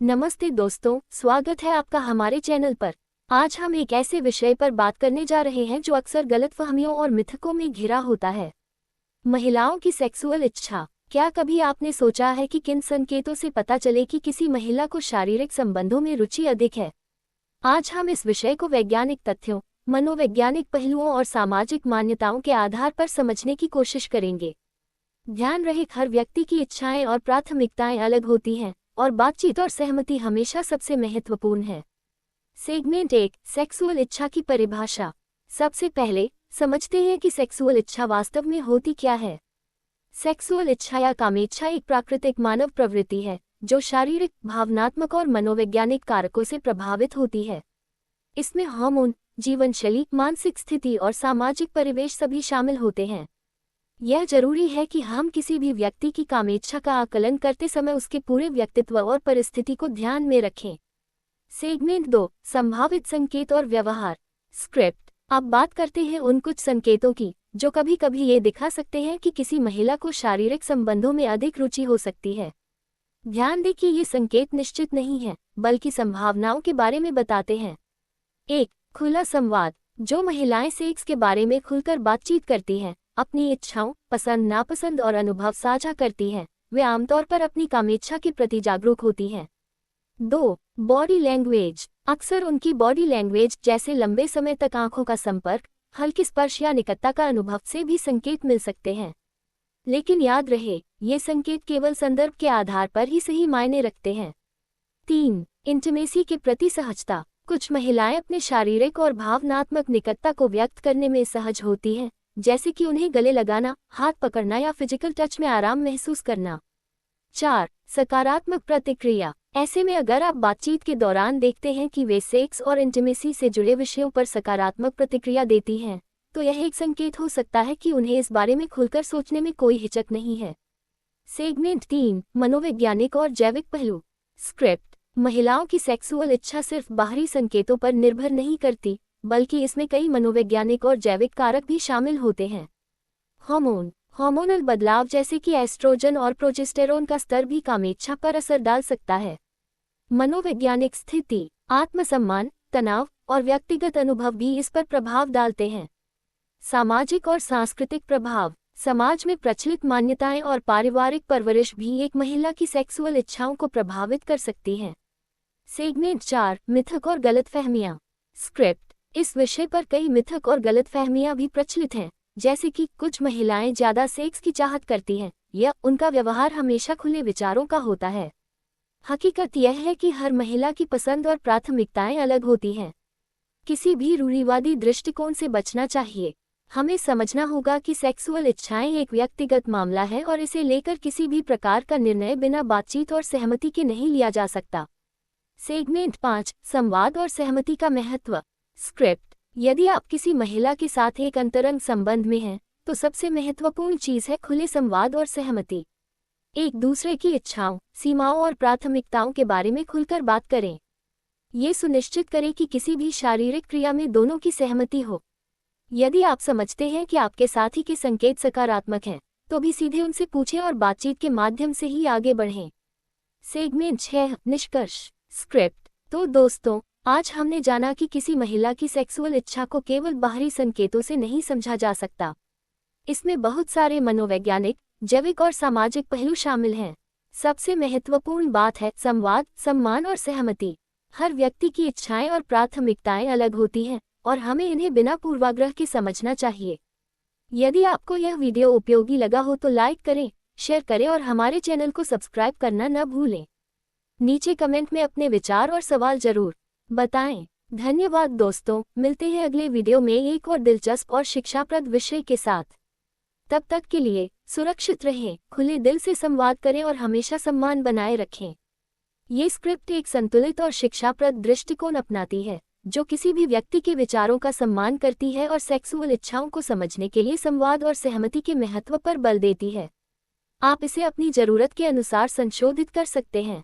नमस्ते दोस्तों, स्वागत है आपका हमारे चैनल पर। आज हम एक ऐसे विषय पर बात करने जा रहे हैं जो अक्सर गलतफहमियों और मिथकों में घिरा होता है। महिलाओं की सेक्सुअल इच्छा। क्या कभी आपने सोचा है कि किन संकेतों से पता चले कि किसी महिला को शारीरिक संबंधों में रुचि अधिक है? आज हम इस विषय को वैज्ञानिक तथ्यों, मनोवैज्ञानिक पहलुओं और सामाजिक मान्यताओं के आधार पर समझने की कोशिश करेंगे। ध्यान रहे, हर व्यक्ति की इच्छाएं और प्राथमिकताएं अलग होती हैं और बातचीत और सहमति हमेशा सबसे महत्वपूर्ण है। सेगमेंट 1, सेक्सुअल इच्छा की परिभाषा। सबसे पहले समझते हैं कि सेक्सुअल इच्छा वास्तव में होती क्या है। सेक्सुअल इच्छा या कामेच्छा एक प्राकृतिक मानव प्रवृत्ति है जो शारीरिक, भावनात्मक और मनोवैज्ञानिक कारकों से प्रभावित होती है। इसमें हार्मोन, जीवनशैली, मानसिक स्थिति और सामाजिक परिवेश सभी शामिल होते हैं। यह जरूरी है कि हम किसी भी व्यक्ति की कामेच्छा का आकलन करते समय उसके पूरे व्यक्तित्व और परिस्थिति को ध्यान में रखें। सेगमेंट 2, संभावित संकेत और व्यवहार। स्क्रिप्ट। अब बात करते हैं उन कुछ संकेतों की जो कभी कभी ये दिखा सकते हैं कि किसी महिला को शारीरिक संबंधों में अधिक रुचि हो सकती है। ध्यान दें कि ये संकेत निश्चित नहीं है, बल्कि संभावनाओं के बारे में बताते हैं। 1, खुला संवाद। जो महिलाएं सेक्स के बारे में खुलकर बातचीत करती हैं, अपनी इच्छाओं, पसंद नापसंद और अनुभव साझा करती हैं, वे आमतौर पर अपनी कामेच्छा के प्रति जागरूक होती हैं। 2, बॉडी लैंग्वेज। अक्सर उनकी बॉडी लैंग्वेज जैसे लंबे समय तक आंखों का संपर्क, हल्की स्पर्श या निकटता का अनुभव से भी संकेत मिल सकते हैं। लेकिन याद रहे, ये संकेत केवल संदर्भ के आधार पर ही सही मायने रखते हैं। 3, इंटीमेसी के प्रति सहजता। कुछ महिलाएं अपने शारीरिक और भावनात्मक निकटता को व्यक्त करने में सहज होती हैं, जैसे कि उन्हें गले लगाना, हाथ पकड़ना या फिजिकल टच में आराम महसूस करना। 4, सकारात्मक प्रतिक्रिया। ऐसे में अगर आप बातचीत के दौरान देखते हैं कि वे सेक्स और इंटीमेसी से जुड़े विषयों पर सकारात्मक प्रतिक्रिया देती हैं, तो यह एक संकेत हो सकता है कि उन्हें इस बारे में खुलकर सोचने में कोई हिचक नहीं है। सेगमेंट 3, मनोवैज्ञानिक और जैविक पहलू। स्क्रिप्ट। महिलाओं की सेक्सुअल इच्छा सिर्फ बाहरी संकेतों पर निर्भर नहीं करती, बल्कि इसमें कई मनोवैज्ञानिक और जैविक कारक भी शामिल होते हैं। हार्मोनल बदलाव जैसे कि एस्ट्रोजन और प्रोजेस्टेरोन का स्तर भी कामेच्छा पर असर डाल सकता है। मनोवैज्ञानिक स्थिति, आत्मसम्मान, तनाव और व्यक्तिगत अनुभव भी इस पर प्रभाव डालते हैं। सामाजिक और सांस्कृतिक प्रभाव। समाज में प्रचलित मान्यताएं और पारिवारिक परवरिश भी एक महिला की सेक्सुअल इच्छाओं को प्रभावित कर सकती हैं। सेगमेंट 4, मिथक और गलतफहमियां। स्क्रिप्ट। इस विषय पर कई मिथक और गलतफहमियां भी प्रचलित हैं, जैसे कि कुछ महिलाएं ज्यादा सेक्स की चाहत करती हैं या उनका व्यवहार हमेशा खुले विचारों का होता है। हकीकत यह है कि हर महिला की पसंद और प्राथमिकताएं अलग होती हैं। किसी भी रूढ़िवादी दृष्टिकोण से बचना चाहिए। हमें समझना होगा कि सेक्सुअल इच्छाएं एक व्यक्तिगत मामला है और इसे लेकर किसी भी प्रकार का निर्णय बिना बातचीत और सहमति के नहीं लिया जा सकता। सेगमेंट 5, संवाद और सहमति का महत्व। स्क्रिप्ट। यदि आप किसी महिला के साथ एक अंतरंग संबंध में हैं, तो सबसे महत्वपूर्ण चीज है खुले संवाद और सहमति। एक दूसरे की इच्छाओं, सीमाओं और प्राथमिकताओं के बारे में खुलकर बात करें। ये सुनिश्चित करें कि किसी भी शारीरिक क्रिया में दोनों की सहमति हो। यदि आप समझते हैं कि आपके साथी के संकेत सकारात्मक हैं, तो भी सीधे उनसे पूछें और बातचीत के माध्यम से ही आगे बढ़ें। सेगमेंट 6, निष्कर्ष। स्क्रिप्ट। तो दोस्तों, आज हमने जाना कि किसी महिला की सेक्सुअल इच्छा को केवल बाहरी संकेतों से नहीं समझा जा सकता। इसमें बहुत सारे मनोवैज्ञानिक, जैविक और सामाजिक पहलू शामिल हैं। सबसे महत्वपूर्ण बात है संवाद, सम्मान और सहमति। हर व्यक्ति की इच्छाएं और प्राथमिकताएं अलग होती हैं और हमें इन्हें बिना पूर्वाग्रह के समझना चाहिए। यदि आपको यह वीडियो उपयोगी लगा हो तो लाइक करें, शेयर करें और हमारे चैनल को सब्सक्राइब करना न भूलें। नीचे कमेंट में अपने विचार और सवाल जरूर बताएं। धन्यवाद दोस्तों, मिलते हैं अगले वीडियो में एक और दिलचस्प और शिक्षाप्रद विषय के साथ। तब तक के लिए सुरक्षित रहें, खुले दिल से संवाद करें और हमेशा सम्मान बनाए रखें। ये स्क्रिप्ट एक संतुलित और शिक्षाप्रद दृष्टिकोण अपनाती है, जो किसी भी व्यक्ति के विचारों का सम्मान करती है और सेक्सुअल इच्छाओं को समझने के लिए संवाद और सहमति के महत्व पर बल देती है। आप इसे अपनी जरूरत के अनुसार संशोधित कर सकते हैं।